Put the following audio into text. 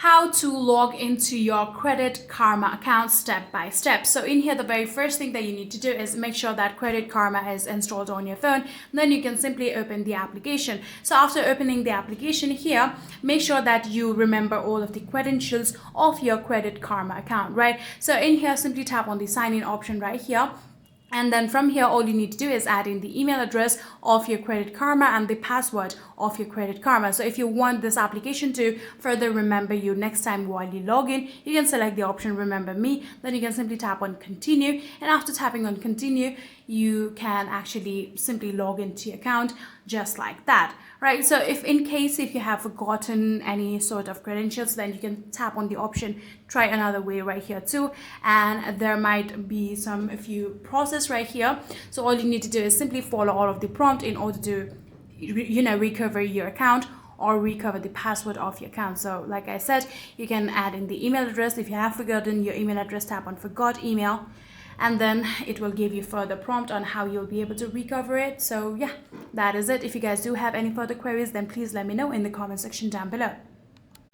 how to log into your Credit Karma account step by step. So in here, the very first thing that you need to do is make sure that Credit Karma is installed on your phone. Then you can simply open the application. So after opening the application here, make sure that you remember all of the credentials of your Credit Karma account, right? So in here, simply tap on the sign in option right here. And then from here, all you need to do is add in the email address of your Credit Karma and the password of your Credit Karma. So if you want this application to further remember you next time while you log in, you can select the option Remember Me. Then you can simply tap on Continue. And after tapping on Continue, you can actually simply log into your account just like that, right? So if you have forgotten any sort of credentials, then you can tap on the option Try Another Way right here too. And there might be a few process right here. So all you need to do is simply follow all of the prompt in order to recover your account or recover the password of your account. So like I said, you can add in the email address. If you have forgotten your email address, tap on Forgot Email, and then it will give you further prompt on how you'll be able to recover it. So yeah, that is it. If you guys do have any further queries, then please let me know in the comment section down below.